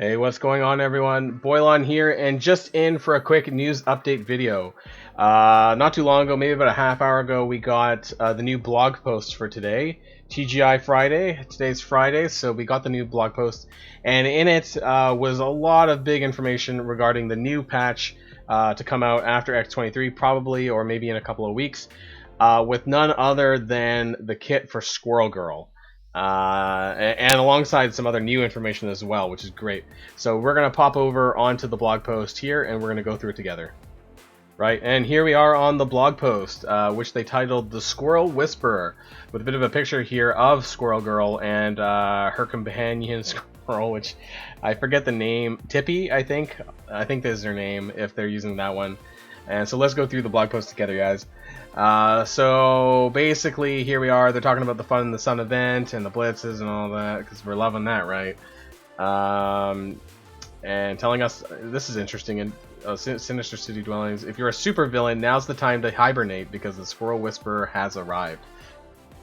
Hey, what's going on, everyone? Boylon here, and just in for a quick news update video. Not too long ago, maybe about a half hour ago, we got the new blog post for today, TGI Friday. Today's Friday, so we got the new blog post, and in it was a lot of big information regarding the new patch to come out after X23, probably, or maybe in a couple of weeks, with none other than the kit for Squirrel Girl. And alongside some other new information as well, which is great. So we're going to pop over onto the blog post here, and we're going to go through it together. Right, and here we are on the blog post, which they titled The Squirrel Whisperer, with a bit of a picture here of Squirrel Girl and her companion Squirrel, which I forget the name, Tippy, I think this is her name, if they're using that one. And so let's go through the blog post together, guys. So basically, here we are. They're talking about the Fun in the Sun event and the blitzes and all that, because we're loving that, right? And telling us, this is interesting, and Sinister City Dwellings, if you're a supervillain, now's the time to hibernate because the Squirrel Whisperer has arrived.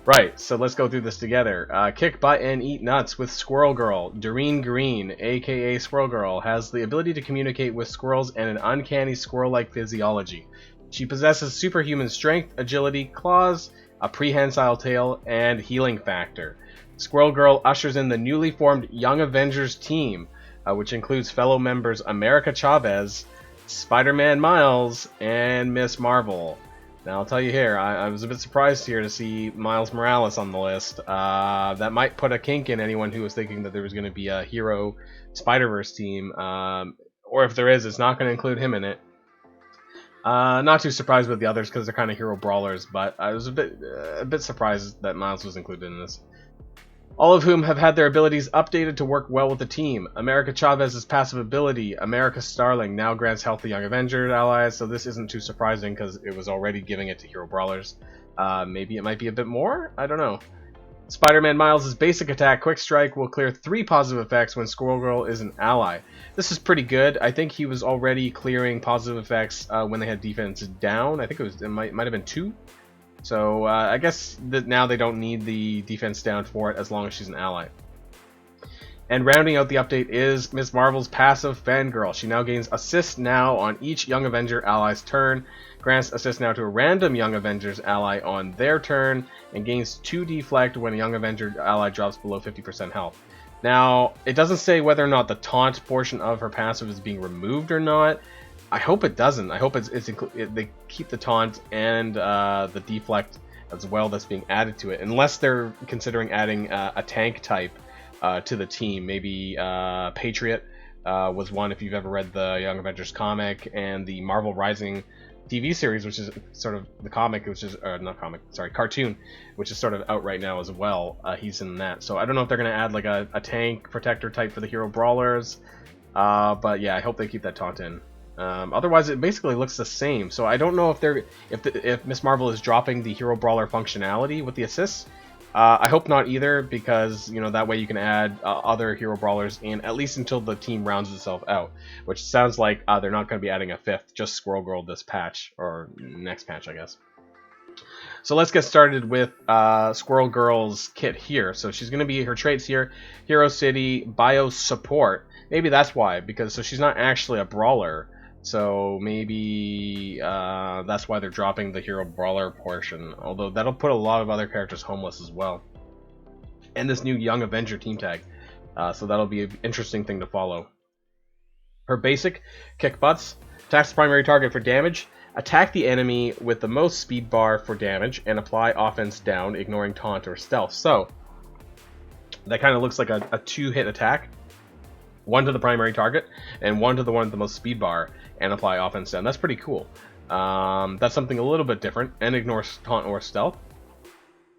Right, so let's go through this together. Kick butt and eat nuts with Squirrel Girl. Doreen Green, aka Squirrel Girl, has the ability to communicate with squirrels and an uncanny squirrel-like physiology. She possesses superhuman strength, agility, claws, a prehensile tail, and healing factor. Squirrel Girl ushers in the newly formed Young Avengers team, which includes fellow members America Chavez, Spider-Man Miles, and Miss Marvel. Now, I'll tell you here, I was a bit surprised here to see Miles Morales on the list. That might put a kink in anyone who was thinking that there was going to be a hero Spider-Verse team. Or if there is, it's not going to include him in it. Not too surprised with the others because they're kind of hero brawlers, but I was a bit surprised that Miles was included in this. All of whom have had their abilities updated to work well with the team. America Chavez's passive ability, America Starling, now grants health to Young Avengers allies, so this isn't too surprising because it was already giving it to hero brawlers. Maybe it might be a bit more? I don't know. Spider-Man Miles' basic attack, Quick Strike, will clear 3 positive effects when Squirrel Girl is an ally. This is pretty good. I think he was already clearing positive effects when they had defense down. I think it might have been 2. So I guess that now they don't need the defense down for it as long as she's an ally. And rounding out the update is Miss Marvel's passive Fangirl. She now gains assist now on each Young Avenger ally's turn, grants assist now to a random Young Avengers ally on their turn, and gains 2 deflect when a Young Avenger ally drops below 50% health. Now, it doesn't say whether or not the taunt portion of her passive is being removed or not. I hope it doesn't. I hope they keep the taunt and the deflect as well that's being added to it, unless they're considering adding a tank type to the team. Maybe Patriot was one if you've ever read the Young Avengers comic, and the Marvel Rising TV series, which is sort of the comic, which is cartoon, which is sort of out right now as well. He's in that, so I don't know if they're going to add like a tank protector type for the hero brawlers, but yeah, I hope they keep that taunt in. Otherwise, it basically looks the same. So I don't know if Miss Marvel is dropping the hero brawler functionality with the assists. I hope not either, because that way you can add other hero brawlers in at least until the team rounds itself out. Which sounds like they're not going to be adding a 5th, just Squirrel Girl this patch or next patch, I guess. So let's get started with Squirrel Girl's kit here. So she's going to be her traits here: Hero City, Bio Support. Maybe that's why, because she's not actually a brawler. So maybe that's why they're dropping the hero brawler portion. Although that'll put a lot of other characters homeless as well. And this new Young Avenger team tag. So that'll be an interesting thing to follow. Her basic, kick butts, attacks the primary target for damage, attack the enemy with the most speed bar for damage, and apply offense down, ignoring taunt or stealth. So that kind of looks like a 2-hit attack. 1 to the primary target, and 1 to the one with the most speed bar, and apply offense down. That's pretty cool. That's something a little bit different, and ignores taunt or stealth.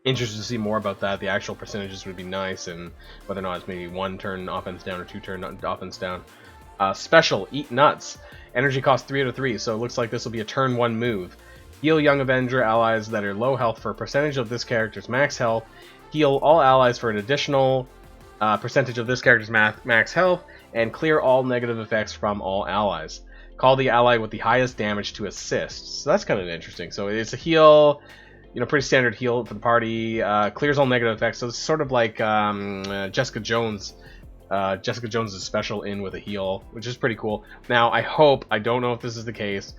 Interested to see more about that. The actual percentages would be nice, and whether or not it's maybe 1 turn offense down or 2 turn offense down. Special, Eat Nuts. Energy cost 3 out of 3, so it looks like this will be a turn 1 move. Heal Young Avenger allies that are low health for a percentage of this character's max health. Heal all allies for an additional percentage of this character's max health, and clear all negative effects from all allies. Call the ally with the highest damage to assist. So that's kind of interesting. So it's a heal, pretty standard heal for the party. Clears all negative effects. So it's sort of like Jessica Jones Jessica Jones' special in with a heal, which is pretty cool. Now, I don't know if this is the case,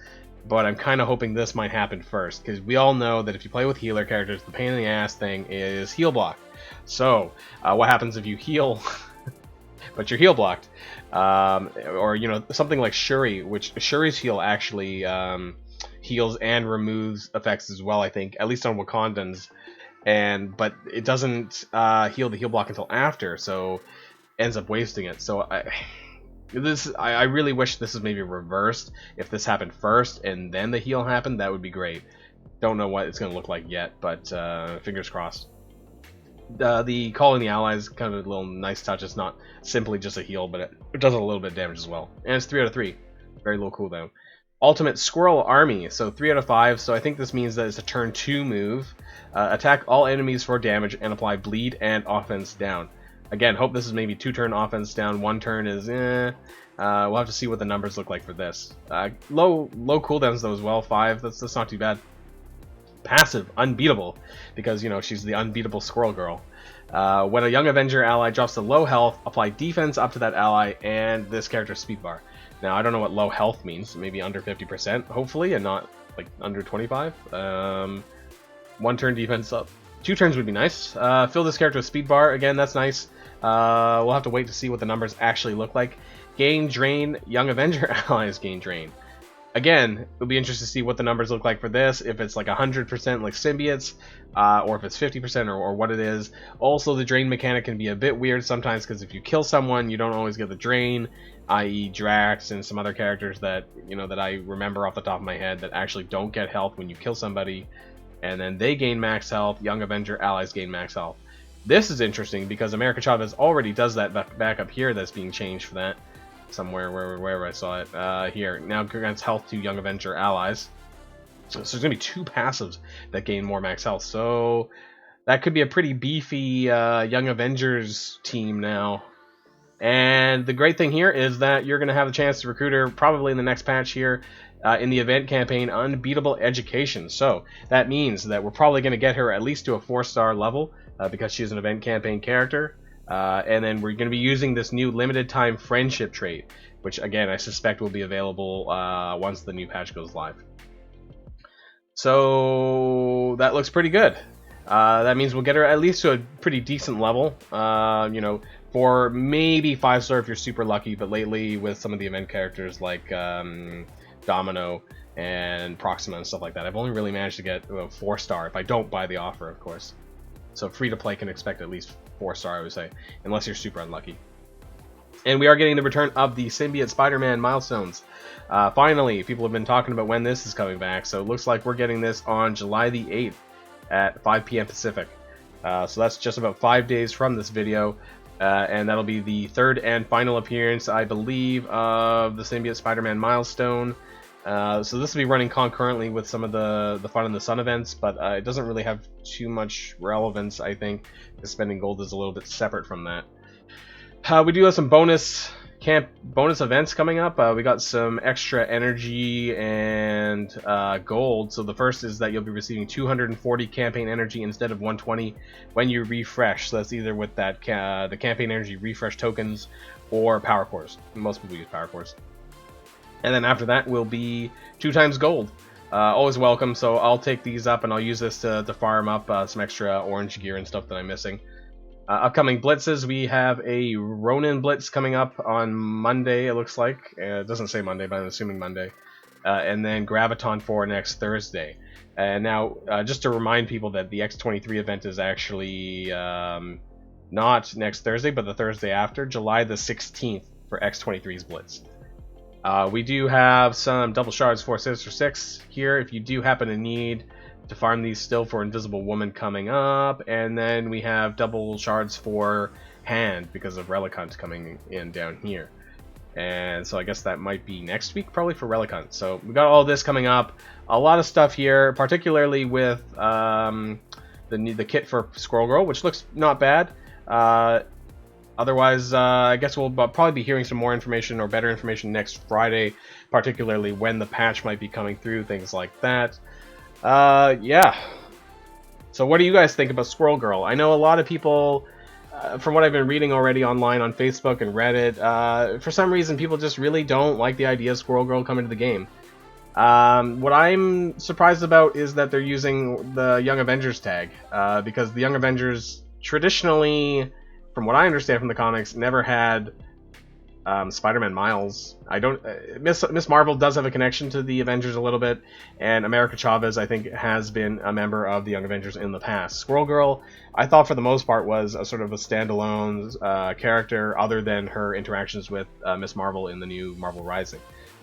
but I'm kind of hoping this might happen first, because we all know that if you play with healer characters, the pain in the ass thing is heal block. So, what happens if you heal, but you're heal blocked? Or, you know, something like Shuri, which Shuri's heal actually heals and removes effects as well, I think, at least on Wakandans. But it doesn't heal the heal block until after, so ends up wasting it. So I really wish this is maybe reversed. If this happened first and then the heal happened, that would be great. Don't know what it's going to look like yet, but fingers crossed. The calling the allies, kind of a little nice touch. It's not simply just a heal, but it does a little bit of damage as well. And it's 3 out of 3. Very low cooldown. Ultimate Squirrel Army, so 3 out of 5. So I think this means that it's a turn 2 move. Attack all enemies for damage and apply bleed and offense down. Again, hope this is maybe 2-turn offense down. 1 turn is we'll have to see what the numbers look like for this. Low cooldowns though as well. 5. That's not too bad. Passive, unbeatable, because you know she's the unbeatable Squirrel Girl. When a Young Avenger ally drops to low health, apply defense up to that ally and this character's speed bar. Now I don't know what low health means. Maybe under 50%, hopefully, and not like under 25. 1 turn defense up. 2 turns would be nice. Fill this character with speed bar. Again, that's nice. We'll have to wait to see what the numbers actually look like. Gain drain. Young Avenger allies gain drain. Again, it'll be interesting to see what the numbers look like for this, if it's like 100% like symbiotes, or if it's 50% or what it is. Also, the drain mechanic can be a bit weird sometimes, because if you kill someone, you don't always get the drain, i.e. Drax and some other characters that, you know, that I remember off the top of my head that actually don't get health when you kill somebody, and then they gain max health. Young Avenger allies gain max health. This is interesting because America Chavez already does that back up here. That's being changed for that. Somewhere, wherever I saw it. Here. Now grants health to Young Avenger allies. So there's going to be 2 passives that gain more max health. So that could be a pretty beefy Young Avengers team now. And the great thing here is that you're going to have the chance to recruit her probably in the next patch here in the event campaign, Unbeatable Education. So that means that we're probably going to get her at least to a 4-star level because she's an event campaign character. And then we're going to be using this new limited time friendship trait, which again I suspect will be available once the new patch goes live. So that looks pretty good. That means we'll get her at least to a pretty decent level. You know, for maybe 5-star if you're super lucky, but lately with some of the event characters like Domino and Proxima and stuff like that, I've only really managed to get a 4-star if I don't buy the offer, of course. So free to play can expect at least 4-star, I would say, unless you're super unlucky. And we are getting the return of the Symbiote Spider-Man milestones. Finally, people have been talking about when this is coming back, so it looks like we're getting this on July the 8th at 5 p.m. Pacific. So that's just about 5 days from this video, and that'll be the 3rd and final appearance, I believe, of the Symbiote Spider-Man milestone. So this will be running concurrently with some of the Fun in the Sun events, but it doesn't really have too much relevance, I think, because spending gold is a little bit separate from that. We do have some bonus events coming up. We got some extra energy and gold. So the first is that you'll be receiving 240 campaign energy instead of 120 when you refresh. So that's either with that the campaign energy refresh tokens or power cores. Most people use power cores. And then after that will be 2 times gold. Always welcome, so I'll take these up and I'll use this to farm up some extra orange gear and stuff that I'm missing. Upcoming blitzes, we have a Ronin blitz coming up on Monday, it looks like. It doesn't say Monday, but I'm assuming Monday. And then Graviton 4 next Thursday. And now, just to remind people that the X23 event is actually not next Thursday, but the Thursday after, July the 16th for X23's blitz. We do have some double shards for Sinister 6 here if you do happen to need to farm these still for Invisible Woman coming up, and then we have double shards for Hand because of Relic Hunt coming in down here. And so I guess that might be next week probably for Relic Hunt. So we got all this coming up, a lot of stuff here, particularly with the kit for Squirrel Girl, which looks not bad. Otherwise, I guess we'll probably be hearing some more information or better information next Friday, particularly when the patch might be coming through, things like that. Yeah. So what do you guys think about Squirrel Girl? I know a lot of people from what I've been reading already online on Facebook and Reddit, for some reason people just really don't like the idea of Squirrel Girl coming to the game. What I'm surprised about is that they're using the Young Avengers tag, because the Young Avengers traditionally, from what I understand from the comics, never had Spider-Man Miles. I don't. Miss Marvel does have a connection to the Avengers a little bit, and America Chavez, I think, has been a member of the Young Avengers in the past. Squirrel Girl, I thought for the most part was a sort of a standalone character, other than her interactions with Miss Marvel in the new Marvel Rising.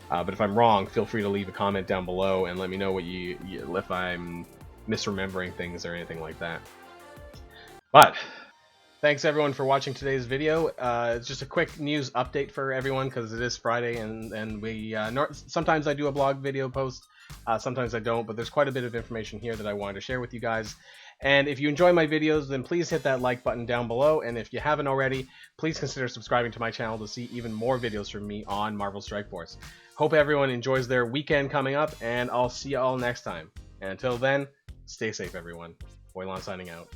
But if I'm wrong, feel free to leave a comment down below and let me know what if I'm misremembering things or anything like that. But thanks everyone for watching today's video. It's just a quick news update for everyone because it is Friday, and we sometimes I do a blog video post, sometimes I don't, but there's quite a bit of information here that I wanted to share with you guys. And if you enjoy my videos, then please hit that like button down below, and if you haven't already, please consider subscribing to my channel to see even more videos from me on Marvel Strike Force. Hope everyone enjoys their weekend coming up, and I'll see you all next time. And until then, stay safe everyone. Boylon signing out.